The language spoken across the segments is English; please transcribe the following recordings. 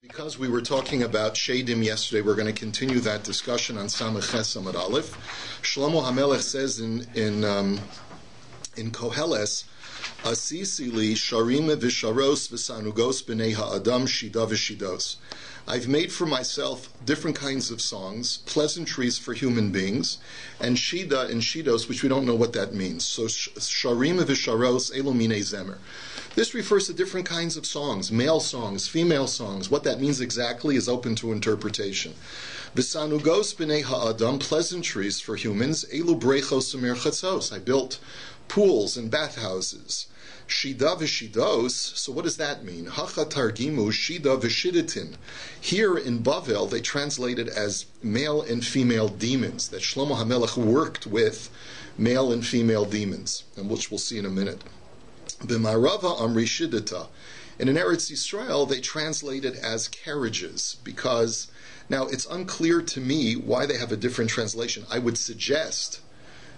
Because we were talking about Shadim yesterday, we're going to continue that discussion on Samech Ches Amud Aleph. Shlomo HaMelech says in Koheles, Asisi li sharim v'sharos v'sanugos b'nei ha'adam shida v'shidos. I've made for myself different kinds of songs, pleasantries for human beings, and shida and shidos, which we don't know what that means. So sharim v'sharos elu minei zemer. This refers to different kinds of songs, male songs, female songs. What that means exactly is open to interpretation. V'sanugos b'nei ha'adam, pleasantries for humans, elu brechos u'merchatzos. I built pools and bathhouses. Shida v'shidos, so what does that mean? Hacha targimu shida v'shiditin. Here in Bavel, they translate it as male and female demons, that Shlomo HaMelech worked with male and female demons, and which we'll see in a minute. B'marava amri shidita. And in Eretz Yisrael, they translate it as carriages, because, now it's unclear to me why they have a different translation. I would suggest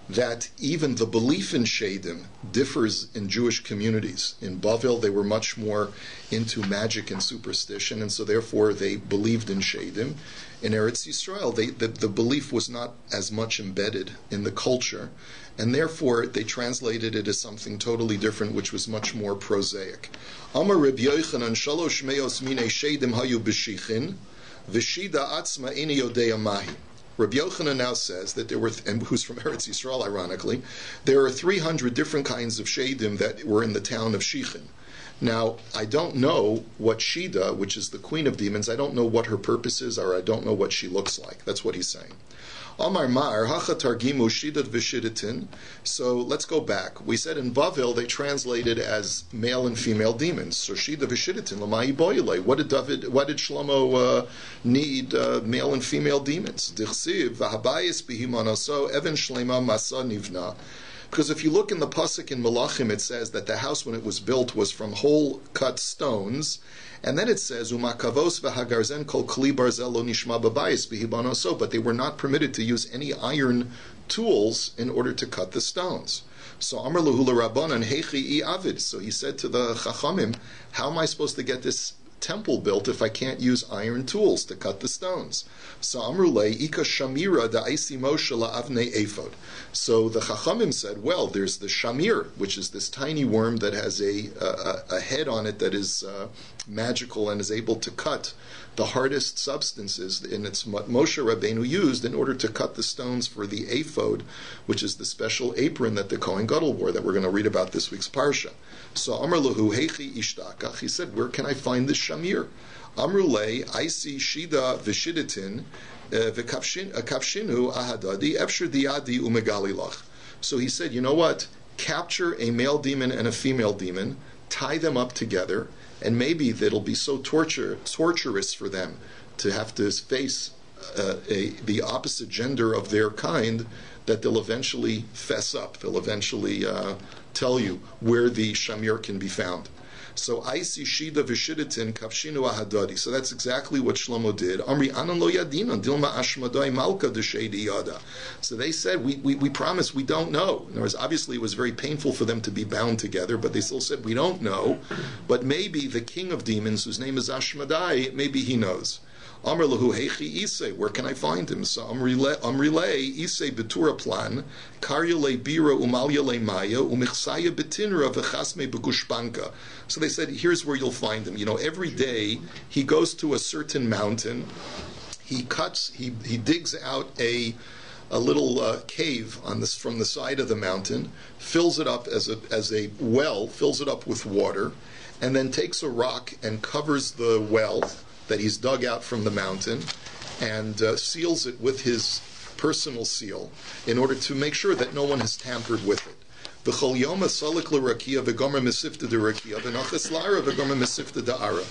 that even the belief in Shadim differs in Jewish communities. In Bavel, they were much more into magic and superstition, and so therefore they believed in Shadim. In Eretz Yisrael, the belief was not as much embedded in the culture, and therefore they translated it as something totally different, which was much more prosaic. Amar Reb Yochanan shalosh meos minei Shadim hayu b'shichin, v'shida atzma eni yodea mahi. Rabbi Yochanan now says that there were, and who's from Eretz Yisrael, ironically, there are 300 different kinds of Shadim that were in the town of Shichin. Now, I don't know what Shida, which is the queen of demons, I don't know what her purpose is, or I don't know what she looks like. That's what he's saying. Amar Mar, Hacha Targimu Shidat V'Shidatin. So let's go back. We said in Bavel they translated as male and female demons. So Shida V'Shidatin, L'mai Boyle. What did Shlomo need male and female demons? Dichsiv V'Habayis B'Himanaso Even Shlema Masa Nivna. Because if you look in the pasuk in Menachem, it says that the house when it was built was from whole cut stones, and then it says umakavos v'hagarzen kol kli barzel lo nishma b'bayis b'hibanoso, but they were not permitted to use any iron tools in order to cut the stones. So Amar lahu l'Rabbanan heichi I avid. So he said to the Chachamim, how am I supposed to get this temple built if I can't use iron tools to cut the stones? So Amrulei Ika Shamira da Aisi Moshe Avnei Ephod. So the Chachamim said, well, there's the Shamir, which is this tiny worm that has a head on it that is magical and is able to cut the hardest substances, and it's what Moshe Rabbeinu used in order to cut the stones for the ephod, which is the special apron that the Kohen Gadol wore that we're going to read about this week's Parsha. So Amar Lahu Heichi Ishtakach, he said, where can I find this Shamir? Amrulei, I see Shida v'Shidatin v'kapshinu ahadadi efshir diadi umegalilach. So he said, you know what? Capture a male demon and a female demon, tie them up together, and maybe it'll be so torturous for them to have to face the opposite gender of their kind that they'll eventually fess up. They'll eventually tell you where the Shamir can be found. So I see Shida v'Shidatin kavshinu ahadadi. So that's exactly what Shlomo did. Amri anan lo yadina dilma ashmadai malka d'shedi yada. So they said, we promise we don't know. In other words, obviously it was very painful for them to be bound together, but they still said we don't know. But maybe the king of demons, whose name is Ashmadai, maybe he knows. Amr lahu heichi isay, where can I find him? So amrilei isay betura plan, karyale bira umalyale maya umichsaya betinra v'chasme begushpanka. So they said, here's where you'll find him. You know, every day he goes to a certain mountain, he digs out a little cave from the side of the mountain, fills it up as a well, fills it up with water, and then takes a rock and covers the well that he's dug out from the mountain, and seals it with his personal seal in order to make sure that no one has tampered with it. V'chol yoma salik l'rakia v'gomer mesifta d'rakia v'nachas lara v'gomer mesifta da'ara.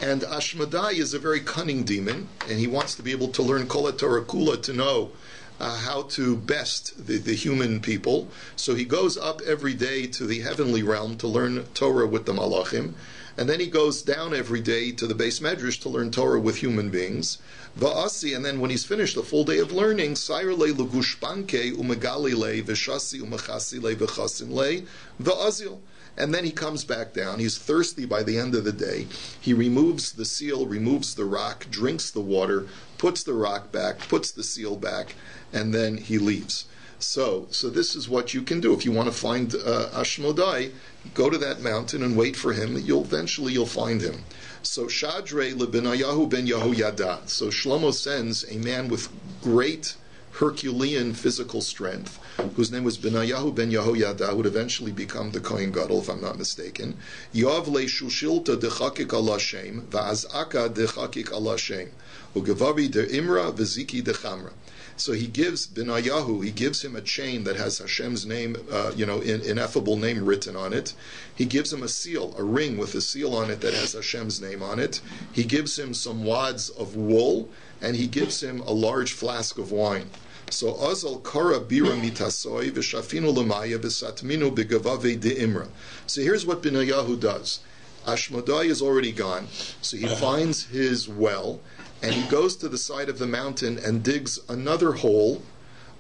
And Ashmadai is a very cunning demon, and he wants to be able to learn kol Torah kula, to know how to best the human people. So he goes up every day to the heavenly realm to learn Torah with the malachim, and then he goes down every day to the Beis Medrash to learn Torah with human beings. Va'asi, and then when he's finished the full day of learning, Sayrle lugushpanke umegalile v'shasi umechasile v'chasinle va'azil. and then he comes back down. He's thirsty by the end of the day. He removes the seal, removes the rock, drinks the water, puts the rock back, puts the seal back, and then he leaves. So this is what you can do. If you want to find Ashmodai, go to that mountain and wait for him. Eventually you'll find him. So Shadre leBenayahu ben Yehoyada. So Shlomo sends a man with great Herculean physical strength, whose name was Benayahu ben Yehoyada, who would eventually become the Kohen Gadol, if I'm not mistaken. Yav le shushilta dechakik ala shem, va'azaka dechakik ala shem, ugevavi de imra v'ziki de chamra. So he gives Benayahu, he gives him a chain that has Hashem's name, ineffable name written on it. He gives him a seal, a ring with a seal on it that has Hashem's name on it. He gives him some wads of wool, and he gives him a large flask of wine. So Azal Kara Bira Mitasoi V'Shafinu Lamaya V'Satminu B'Gavave De Imra. So here's what Benayahu does. Ashmodai is already gone, so he finds his well, and he goes to the side of the mountain and digs another hole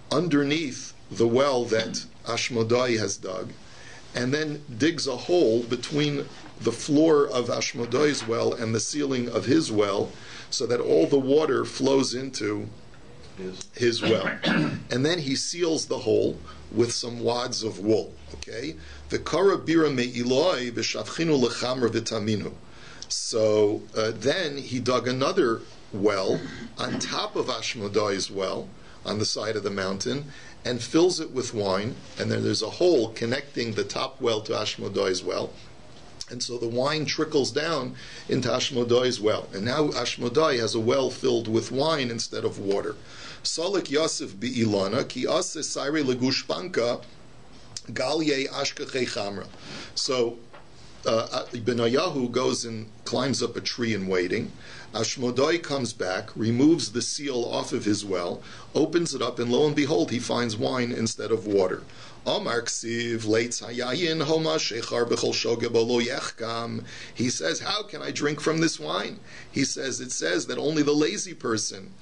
underneath the well that Ashmodai has dug, and then digs a hole between the floor of Ashmodai's well and the ceiling of his well, so that all the water flows into his well. And then he seals the hole with some wads of wool. Okay? V'kara bira me'iloi v'shavchinu lechamra v'taminu. So then he dug another well on top of Ashmodai's well on the side of the mountain and fills it with wine, and then there's a hole connecting the top well to Ashmodai's well, and so the wine trickles down into Ashmodai's well, and now Ashmodai has a well filled with wine instead of water. Salik Yosef bi'ilana ki ase saire legushpanka galye ashkachei chamra. So Benayahu goes and climbs up a tree in waiting. Ashmodai comes back, removes the seal off of his well, opens it up, and lo and behold, he finds wine instead of water. He says, how can I drink from this wine? He says, it says that only the lazy person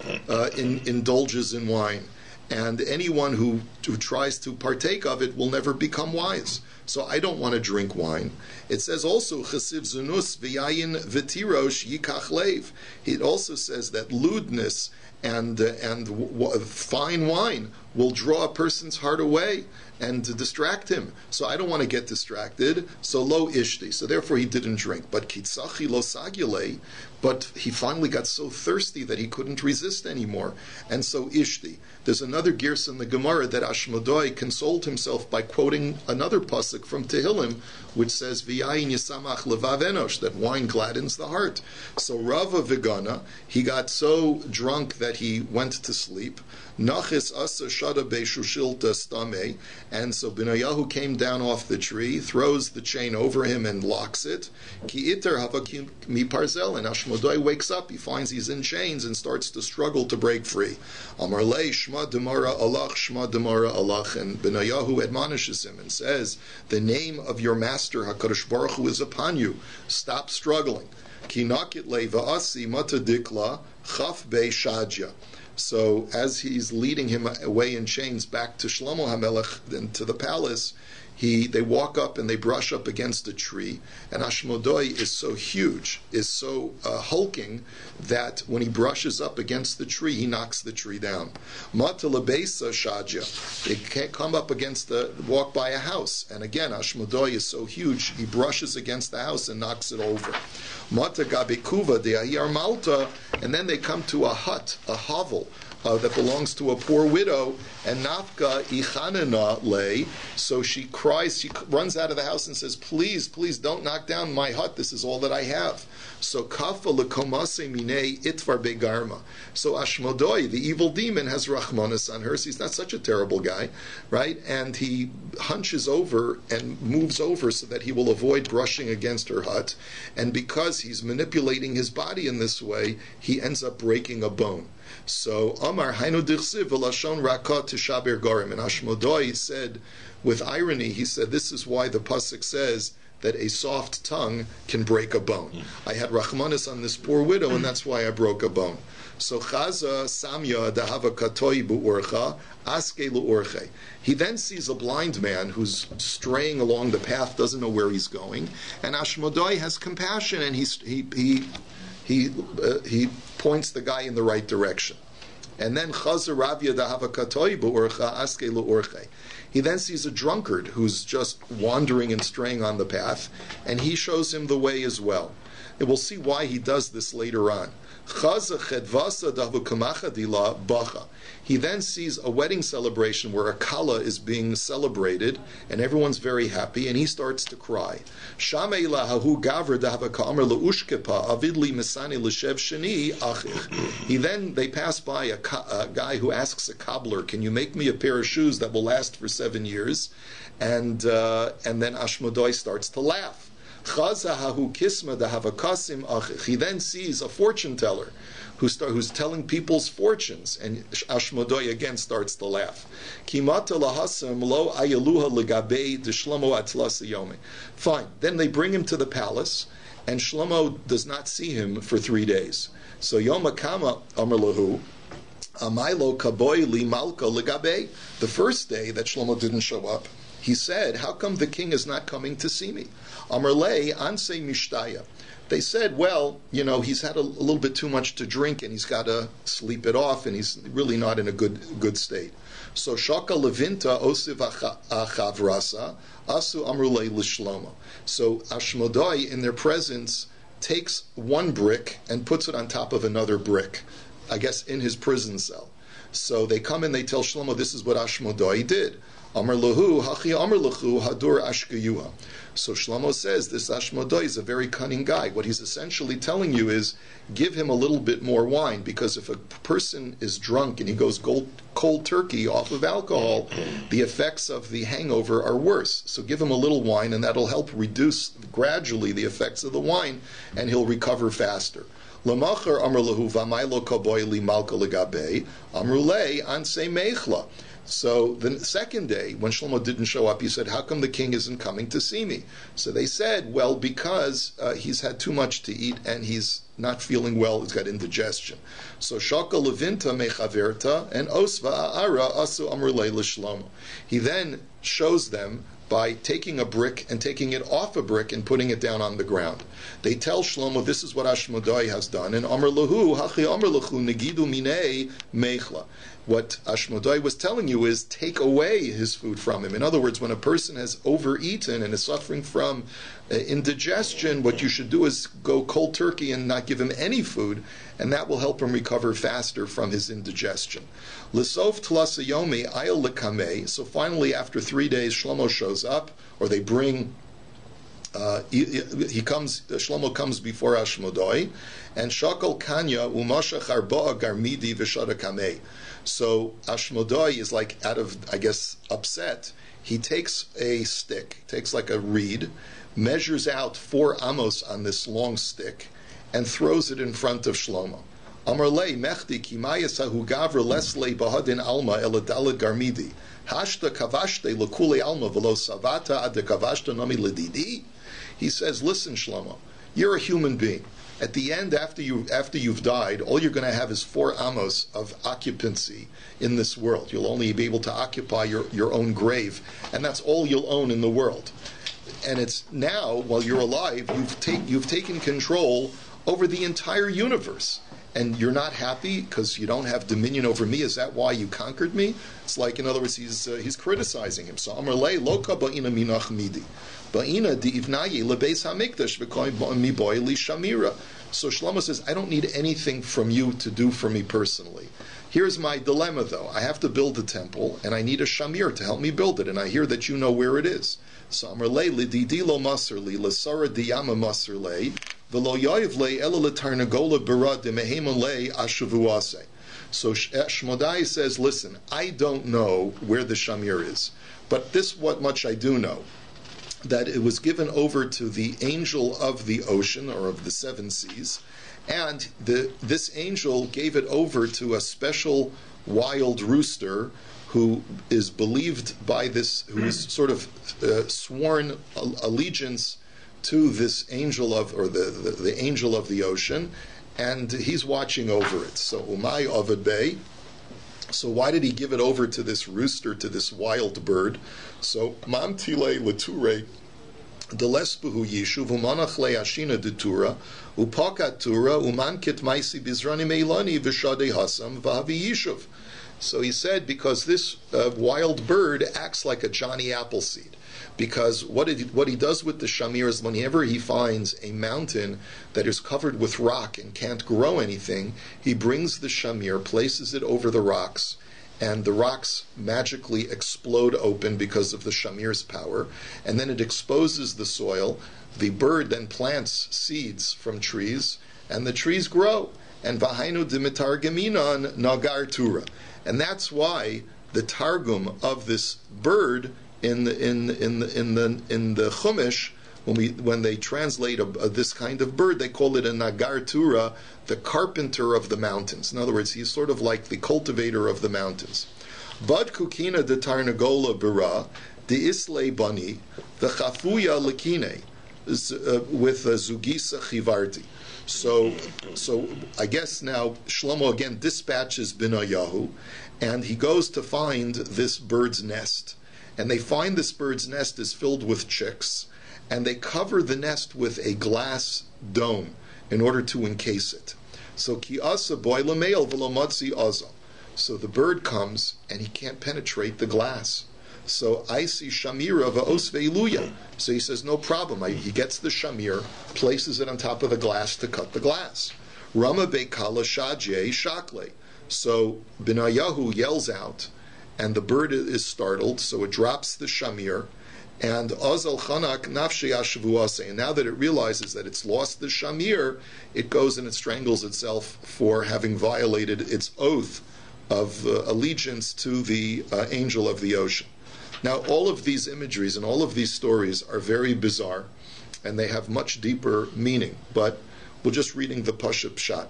indulges in wine, and anyone who tries to partake of it will never become wise. So I don't want to drink wine. It says also, Chesiv Zunus v'yayin v'tirosh yikach leiv. It also says that lewdness and fine wine will draw a person's heart away and to distract him. So I don't want to get distracted. So lo ishti. So therefore he didn't drink. But kitzachi lo sagile. But he finally got so thirsty that he couldn't resist anymore. And so ishti. There's another girs in the Gemara that Ashmodai consoled himself by quoting another pasuk from Tehillim, which says v'yayin yisamach levav enosh, that wine gladdens the heart. So Rava Vigana, he got so drunk that he went to sleep. Nachis asa shada be'shushilta stame, and so Benayahu came down off the tree, throws the chain over him and locks it. Ki iter havakim mi parzel, and Ashmodai wakes up, he finds he's in chains and starts to struggle to break free. Amar lei shma demara alach, shma demara alach, and Benayahu admonishes him and says, the name of your master HaKadosh Baruch Hu is upon you. Stop struggling. Ki nakit le va'asi mata dikla chaf be shadja. So as he's leading him away in chains back to Shlomo HaMelech and to the palace, they walk up and they brush up against a tree, and Ashmodai is so huge, is so hulking, that when he brushes up against the tree, he knocks the tree down. Mata lebesa shadja. They can't come up against walk by a house, and again Ashmodai is so huge, he brushes against the house and knocks it over. Mata gabekuva de ahir malta, and then they come to a hut, a hovel, that belongs to a poor widow, and Nafka ichanena lay, so she cries, she runs out of the house and says, please, please don't knock down my hut, this is all that I have. So kafa lekomase mine itvar begarma. So Ashmodai, the evil demon, has rachmanis on her, so he's not such a terrible guy, right? And he hunches over and moves over so that he will avoid brushing against her hut, and because he's manipulating his body in this way, he ends up breaking a bone. So Amar Hainu Dichsiv V'Lashon Rakat Tishaber Gorim, and Ashmodai said with irony, he said this is why the pasuk says that a soft tongue can break a bone. I had Rachmanis on this poor widow, and that's why I broke a bone. So Chaza Samya Dahava Katoi Bu'orcha Aske Lu'orche. He then sees a blind man who's straying along the path, doesn't know where he's going, and Ashmodai has compassion, and he points the guy in the right direction. And then Chaza Ravya Dahava Katoi Bu'orcha Aske Lu'orche. He then sees a drunkard who's just wandering and straying on the path, and he shows him the way as well. And we'll see why he does this later on. He then sees a wedding celebration where a kala is being celebrated and everyone's very happy, and he starts to cry. They pass by a guy who asks a cobbler, can you make me a pair of shoes that will last for 7 years? And then Ashmodai starts to laugh. He then sees a fortune teller who's telling people's fortunes, and Ashmodai again starts to laugh. Fine. Then they bring him to the palace, and Shlomo does not see him for 3 days. So Yom Kama Amar Lahu, Amailo Kaboy Li Malka Legabe. The first day that Shlomo didn't show up, he said, how come the king is not coming to see me? Amarle Anse Mishtaya. They said, well, he's had a little bit too much to drink and he's got to sleep it off and he's really not in a good state. So Shaka Levinta Osiv Achavrasa Asu Amrule Lishlomo. So Ashmodai in their presence takes one brick and puts it on top of another brick, I guess in his prison cell. So they come and they tell Shlomo, this is what Ashmodai did. Amar lahu, hachi amar lahu, hadur ashkayuha. So Shlomo says this Ashmodai is a very cunning guy. What he's essentially telling you is, give him a little bit more wine, because if a person is drunk and he goes cold turkey off of alcohol, the effects of the hangover are worse. So give him a little wine, and that'll help reduce gradually the effects of the wine, and he'll recover faster. Lamachar amar lahu v'maylo kaboy li malka legabe amrulei anse mechla. So the second day, when Shlomo didn't show up, he said, how come the king isn't coming to see me? So they said, well, because he's had too much to eat and he's not feeling well, he's got indigestion. So Shaka Levinta Mechaverta and Osva A'ara Asu Amrulei L'Shlomo. He then shows them by taking a brick and taking it off a brick and putting it down on the ground. They tell Shlomo, this is what Ashmodai has done. And Amar Lahu, Hachi Amar Lahu, Negidu Minei Mechla. What Ashmodai was telling you is, take away his food from him. In other words, when a person has overeaten and is suffering from indigestion, what you should do is go cold turkey and not give him any food, and that will help him recover faster from his indigestion. L'sof tlasayomi ayel lekame. So finally, after 3 days, Shlomo shows up, or they bring. Shlomo comes before Ashmodai, and Shakal Kanya Umashach Arba'a Garmidi V'Shada Kamei. So Ashmodai is upset. He takes a stick, takes like a reed, measures out 4 amos on this long stick, and throws it in front of Shlomo. Amarlei mechdi kimayasahu gavra leslei bahadin alma eladala garmidi hashta kavashte lekule alma velo savata ad kavashta nami ledidi. He says, listen, Shlomo, you're a human being. At the end, after you've died, all you're going to have is 4 amos of occupancy in this world. You'll only be able to occupy your own grave, and that's all you'll own in the world. And it's now, while you're alive, you've taken control over the entire universe. And you're not happy because you don't have dominion over me. Is that why you conquered me? It's like, in other words, he's criticizing him. So Amarlei loka ba'ina minach midi. Ba'ina di'ivnaye lebeis hamikdash v'koy miboy li shamira. So Shlomo says, I don't need anything from you to do for me personally. Here's my dilemma, though. I have to build a temple, and I need a shamir to help me build it, and I hear that you know where it is. So Amarlei lididi lo maser li l'sara diyama maser le. So Shmodai says, listen, I don't know where the shamir is, but what much I do know, that it was given over to the angel of the ocean, or of the 7 seas, and this angel gave it over to a special wild rooster who is believed by this, who is sort of sworn allegiance to this angel the angel of the ocean, and he's watching over it. So Umay Ovid Bey. So why did he give it over to this rooster, to this wild bird? So Mamtile Lature Delespuhu Yishuv Umanach Leashina Detura Upakat Tura Umankit Maisi Bizrani Meilani Vishade Hasam Vavi Yishuv. So he said, because this wild bird acts like a Johnny Appleseed. Because what he does with the shamir is whenever he finds a mountain that is covered with rock and can't grow anything, he brings the shamir, places it over the rocks, and the rocks magically explode open because of the shamir's power, and then it exposes the soil. The bird then plants seeds from trees, and the trees grow. And vahainu dimitar geminan nagar tura. And that's why the targum of this bird in the Chumash, when they translate this kind of bird, they call it a nagar tura, the carpenter of the mountains. In other words, he's sort of like the cultivator of the mountains. Bad kukina de tarnagola bira de isle bani the chafuya lekine with zugisa chivarti. So I guess now Shlomo again dispatches Binayahu, and he goes to find this bird's nest. And they find this bird's nest is filled with chicks, and they cover the nest with a glass dome in order to encase it. So ki asa boila me'el v'lomotzi azo. So the bird comes, and he can't penetrate the glass. So I see shamira va'os ve'iluya. So he says, no problem. He gets the shamir, places it on top of the glass to cut the glass. Rama be'kala shajye shakle. So Binayahu yells out, and the bird is startled, so it drops the shamir, and Azal Chanak Nafshe Ashvuase. And now that it realizes that it's lost the shamir, it goes and it strangles itself for having violated its oath of allegiance to the angel of the ocean. Now, all of these imageries and all of these stories are very bizarre, and they have much deeper meaning. But we're just reading the Pashup Pshat.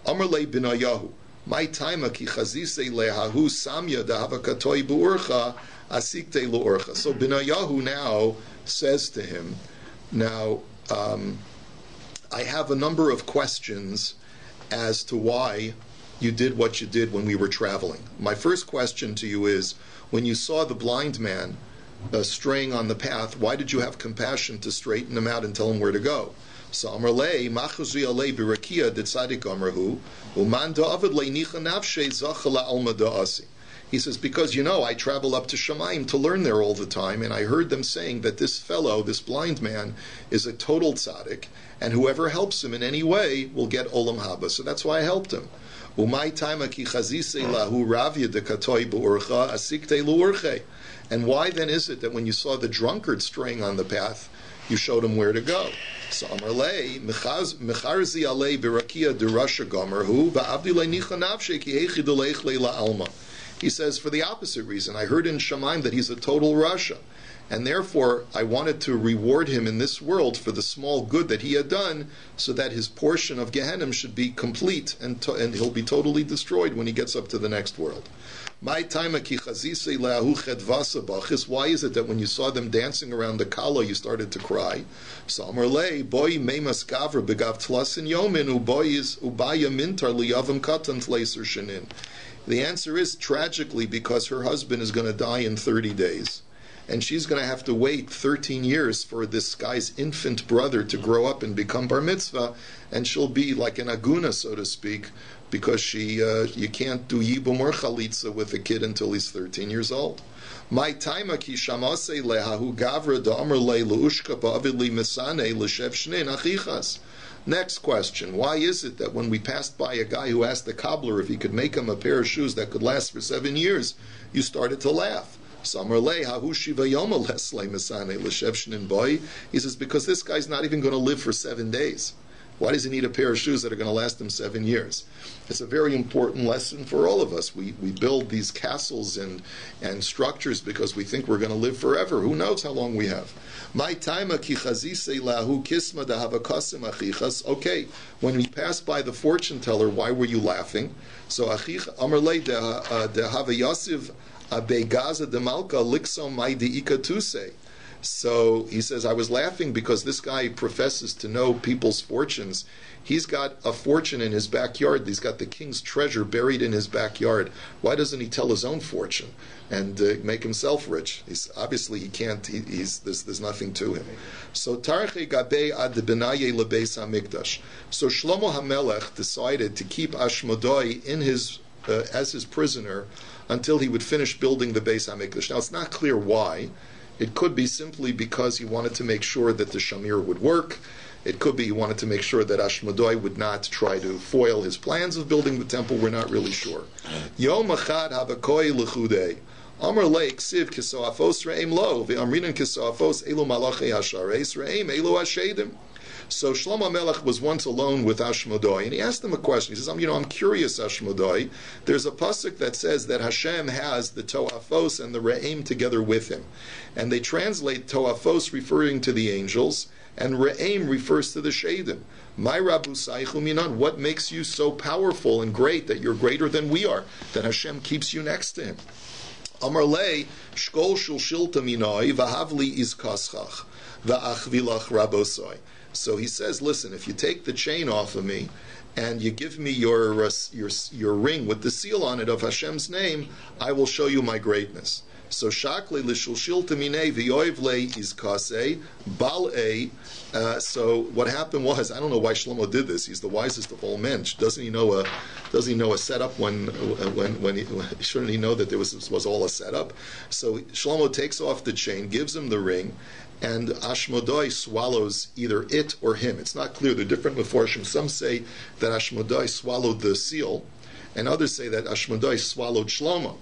Amar le Binayahu. My time ki chazise lehahu samya dahavakatoi buurcha asikte luurcha. So Binayahu now says to him, now I have a number of questions as to why you did what you did when we were traveling. My first question to you is, when you saw the blind man straying on the path, why did you have compassion to straighten him out and tell him where to go? So Amarlei Machuzi Alei Birakia did Tzadik Amrahu Uman Da'avid Leinicha Nafshe Zachala Alma Da'asi. He says, because I travel up to Shamayim to learn there all the time, and I heard them saying that this fellow, this blind man, is a total tzaddik, and whoever helps him in any way will get Olam Haba. So that's why I helped him. Umay Taima Ki Chazise Lahu Ravya de Katoi Bu'urcha Asikte Lu'urche. And why then is it that when you saw the drunkard straying on the path, you showed him where to go? So Amarlei Mecharzi Alei Birakia Durasha Gomerhu Ba'abdi Leinicha Nafshe Ki Hechi Delech Leila Alma. He says, for the opposite reason. I heard in Shemaim that he's a total Rasha, and therefore I wanted to reward him in this world for the small good that he had done, so that his portion of Gehenna should be complete, and he'll be totally destroyed when he gets up to the next world. My time, why is it that when you saw them dancing around the kala, you started to cry? So Amarlei, boy meimas gavra begav tlasin yomin uboyis ubaya mintar liyavam katan tleiser shenin. The answer is, tragically, because her husband is going to die in 30 days. And she's going to have to wait 13 years for this guy's infant brother to grow up and become bar mitzvah, and she'll be like an aguna, so to speak, because you can't do yibum or chalitza with a kid until he's 13 years old. My time ki shamase lehahu gavra da'amr le leushka ba'avid li misane l'shev shnein achichas. Next question, why is it that when we passed by a guy who asked the cobbler if he could make him a pair of shoes that could last for 7 years, you started to laugh? He says, because this guy's not even going to live for 7 days. Why does he need a pair of shoes that are going to last him 7 years? It's a very important lesson for all of us. We build these castles and structures because we think we're going to live forever. Who knows how long we have? Okay, when we passed by the fortune teller, why were you laughing? So So he says, I was laughing because this guy professes to know people's fortunes. He's got a fortune in his backyard. He's got the king's treasure buried in his backyard. Why doesn't he tell his own fortune and make himself rich? Obviously he can't. There's nothing to him. So Tarche Gabe ad Benaye Lebeis Hamikdash. So Shlomo HaMelech decided to keep Ashmodai in his as his prisoner until he would finish building the Beis Hamikdash. Now it's not clear why. It could be simply because he wanted to make sure that the Shamir would work. It could be he wanted to make sure that Ashmodai would not try to foil his plans of building the temple. We're not really sure. Yom Achad Havakoi L'chudei. Amar Lake Siv Kisoafos Re'im Lo Ve'amrinan Kisoafos Elu Malachi Hashareis Re'im Elu Hashedim. So Shlomo Melech was once alone with Ashmodai, and he asked him a question. He says, I'm curious, Ashmodai. There's a pasuk that says that Hashem has the Toafos and the Re'im together with him. And they translate Toafos referring to the angels, and Re'im refers to the Shadim. My Rabu Saichu Minan, what makes you so powerful and great that you're greater than we are, that Hashem keeps you next to him? Amar lei, Shkol Shul Shilta Minoi, Vahavli Izkaschach, Va'achvilach Rabosoi. So he says, listen, if you take the chain off of me and you give me your ring with the seal on it of Hashem's name, I will show you my greatness. So Shakle Lishulshil Tamine V'yoivle is Kase Bal'e. So what happened was, I don't know why Shlomo did this. He's the wisest of all men. Doesn't he know a setup when shouldn't he know that this was all a setup? So Shlomo takes off the chain, gives him the ring, and Ashmodai swallows either it or him. It's not clear. They're different meforshim. Some say that Ashmodai swallowed the seal, and others say that Ashmodai swallowed Shlomo.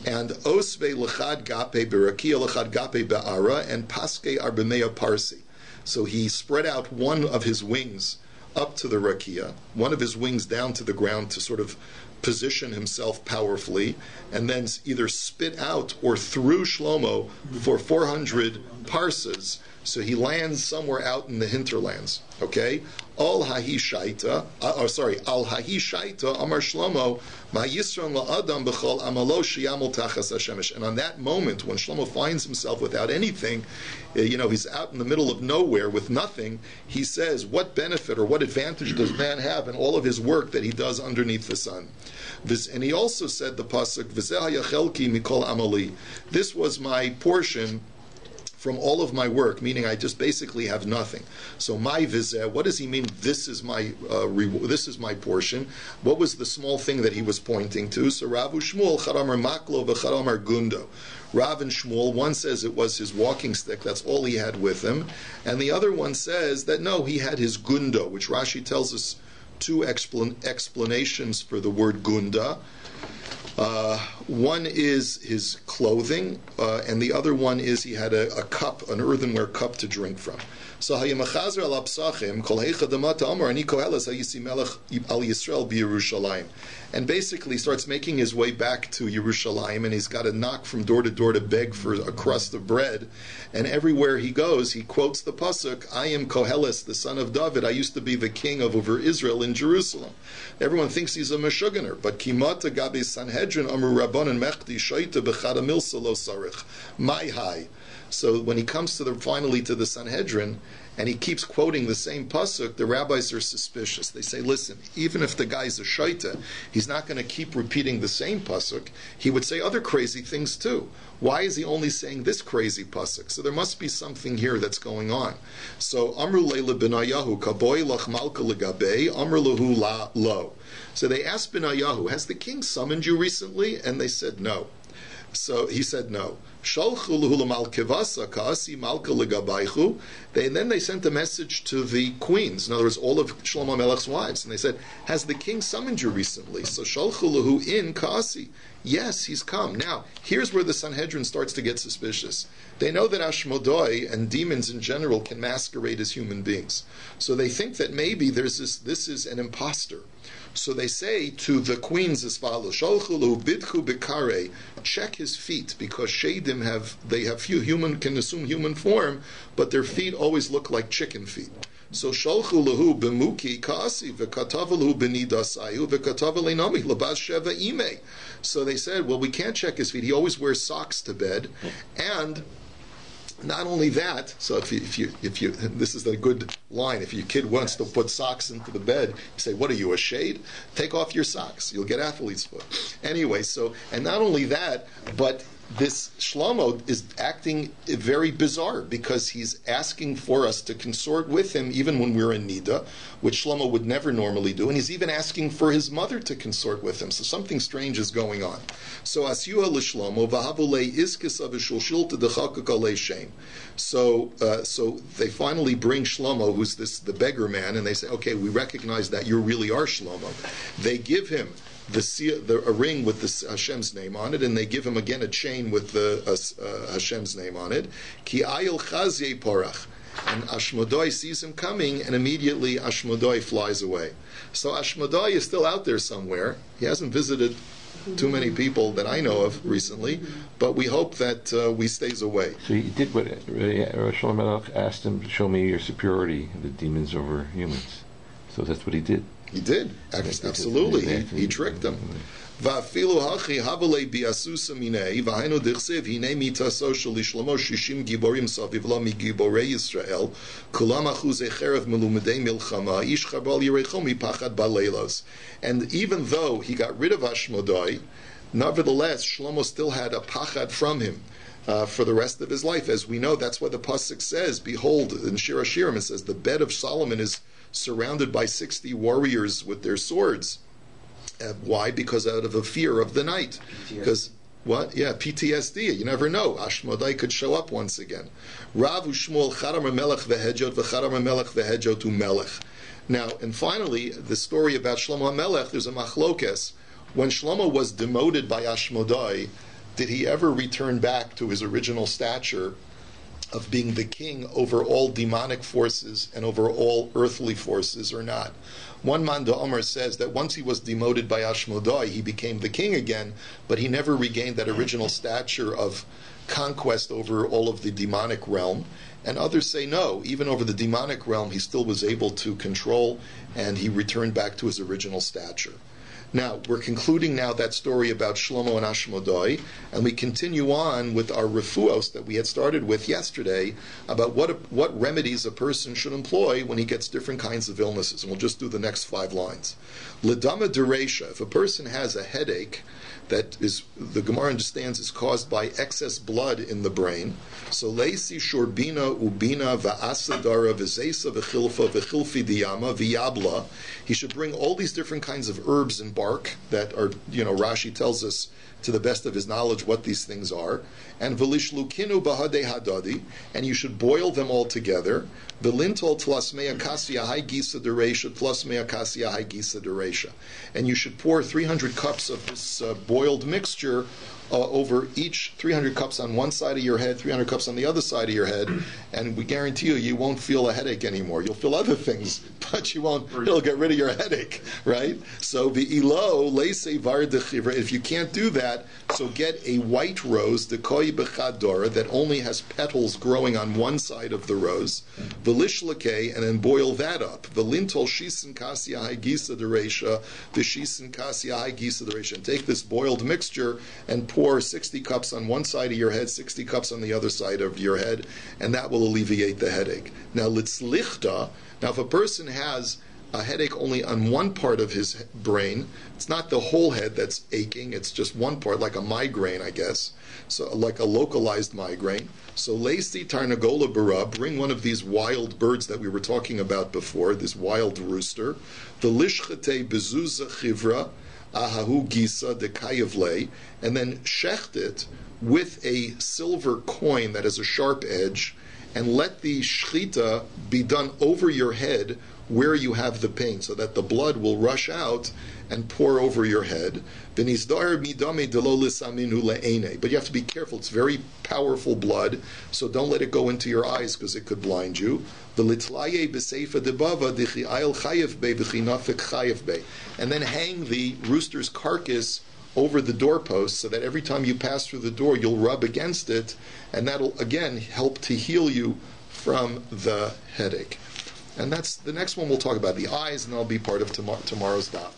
And Osve Lechad Gape Berakia Lechad Gape Be'ara and Paske Arbemea Parsi. So he spread out one of his wings up to the Rakia, one of his wings down to the ground to sort of position himself powerfully, and then either spit out or threw Shlomo for 400 parsas. So he lands somewhere out in the hinterlands. Okay? Al hahi shaita, al hahi shaita, Amar Shlomo, ma yisron la'adam b'chol amalo sheyamol tachas hashemesh. And on that moment, when Shlomo finds himself without anything, he's out in the middle of nowhere with nothing, he says, what benefit or what advantage does man have in all of his work that he does underneath the sun? And he also said the pasuk, V'zeh hayachelki mikol amali. This was my portion from all of my work, meaning I just basically have nothing. So my vizeh, what does he mean? This is my portion. What was the small thing that he was pointing to? So Rav Shmuel charamar maklo v'charamar gundo. Rav and Shmuel, one says it was his walking stick, that's all he had with him, and the other one says that no, he had his gundo, which Rashi tells us two explanations for the word gunda. One is his clothing, and the other one is he had a cup, an earthenware cup to drink from. So Hayimachazer al Apsachim, Kol Heicha Damata Amar Ani Koheles Hayisi Melech al Yisrael b'Yerushalayim, and basically starts making his way back to Yerushalayim, and he's got to knock from door to beg for a crust of bread, and everywhere he goes, he quotes the pasuk, I am Koheles, the son of David, I used to be the king of over Israel in Jerusalem. Everyone thinks he's a Meshuggah, but Kimata Gabi Sanhedrin Amru Rabban and Mechdi Shaita Bechada Milsa Lo Sarich, my high. So when he comes finally to the Sanhedrin, and he keeps quoting the same pasuk, the rabbis are suspicious. They say, listen, even if the guy's a shaita, he's not going to keep repeating the same pasuk. He would say other crazy things too. Why is he only saying this crazy pasuk? So there must be something here that's going on. So Amru Leila Benayahu Kaboy Lach Malka Legabei Amru Lahu La Lo. So they asked Benayahu, has the king summoned you recently? And they said no. So he said no. And then they sent a message to the queens, in other words, all of Shlomo Melech's wives, and they said, has the king summoned you recently? So Shalchuluhu in Kasi. Yes, he's come. Now, here's where the Sanhedrin starts to get suspicious. They know that Ashmodai and demons in general can masquerade as human beings. So they think that maybe this is an imposter. So they say to the queens as follows: Shalchulu bidchu bikare, check his feet, because shadim can assume human form, but their feet always look like chicken feet. So shalchuluhu b'muki kasi v'katavalu b'nidasayu v'katavaleinami labas sheva ime. So they said, well, we can't check his feet. He always wears socks to bed, and Not only that, so if you, this is a good line. If your kid wants to put socks into the bed, you say, "What are you, a shade? Take off your socks. You'll get athlete's foot." Anyway, so, and not only that, but this Shlomo is acting very bizarre because he's asking for us to consort with him even when we're in Nida, which Shlomo would never normally do, and he's even asking for his mother to consort with him. So something strange is going on. So Asyuha l'Shlomo v'havulei iskisa v'shulshilta d'chakaka shem. So they finally bring Shlomo, who's the beggar man, and they say, "Okay, we recognize that you really are Shlomo." They give him a ring with the Hashem's name on it, and they give him again a chain with the Hashem's name on it. Ki ayil chazye porach, and Ashmodai sees him coming, and immediately Ashmodai flies away. So Ashmodai is still out there somewhere. He hasn't visited too many people that I know of recently, but we hope that he stays away. So he did what Shlomo Melech asked him: "Show me your superiority, the demons over humans." So that's what he did. He did, absolutely. He tricked them. Va'afilu hachi havalei biasusa minei v'hainu dichsev hinei mitaso shel Shlomo shishim giborim saviv lo migiborei Yisrael kulam achuzei cherev melumedei milchama ish charbal yireicho mipachad baleilos. And even though he got rid of Ashmodai, nevertheless Shlomo still had a pachad from him for the rest of his life. As we know, that's why the pasuk says, "Behold," in Shir Hashirim it says, "The bed of Solomon is surrounded by 60 warriors with their swords." Why? Because out of a fear of the night. Because what? Yeah, PTSD. You never know. Ashmodai could show up once again. Rav u'Shmuel charam melech v'hejot v'charam melech v'hejot u'melech. Now, and finally, the story about Shlomo HaMelech, there's a machlokes. When Shlomo was demoted by Ashmodai, did he ever return back to his original stature of being the king over all demonic forces and over all earthly forces or not? One Manda Omer says that once he was demoted by Ashmodai, he became the king again, but he never regained that original stature of conquest over all of the demonic realm. And others say no, even over the demonic realm he still was able to control, and he returned back to his original stature. Now, we're concluding now that story about Shlomo and Ashmodai, and we continue on with our refuos that we had started with yesterday about what remedies a person should employ when he gets different kinds of illnesses. And we'll just do the next 5 lines. L'dama dereisha, if a person has a headache that is, the Gemara understands, is caused by excess blood in the brain, so leisi shorbina ubina va'asadara v'zeisa v'chilfa v'chilfi diyama v'yabla, he should bring all these different kinds of herbs and bark that are, Rashi tells us to the best of his knowledge what these things are, and v'lishlukinu bahadei hadadi, and you should boil them all together, v'lintol tlasmea kasya hai gisa dereisha tlasmea kasya hai gisa dereisha, and you should pour 300 cups of this boiled mixture over each, 300 cups on one side of your head, 300 cups on the other side of your head, and we guarantee you won't feel a headache anymore. You'll feel other things, but you won't. It'll get rid of your headache, right? So v'ilo leisei var dechivra. If you can't do that, so get a white rose, the koi bechadora, that only has petals growing on one side of the rose, v'lishlake, and then boil that up. V'lintol shisen kasya hai gisa dereisha, v'shisen kasya hai gisa dereisha, and take this boiled mixture and pour 60 cups on one side of your head, 60 cups on the other side of your head, and that will alleviate the headache. Now, litzlichta, if a person has a headache only on one part of his brain, it's not the whole head that's aching, it's just one part, like a migraine, I guess, so like a localized migraine. So leisi tarnagola bara, bring one of these wild birds that we were talking about before, this wild rooster, the lishchate bezuza chivra, ahahu gisa de kayavle, and then shecht it with a silver coin that has a sharp edge, and let the shchita be done over your head where you have the pain, so that the blood will rush out and pour over your head. But you have to be careful. It's very powerful blood, so don't let it go into your eyes because it could blind you. And then hang the rooster's carcass over the doorpost so that every time you pass through the door you'll rub against it, and that'll again help to heal you from the headache. And that's the next one we'll talk about, the eyes, and that'll be part of tomorrow's DAF.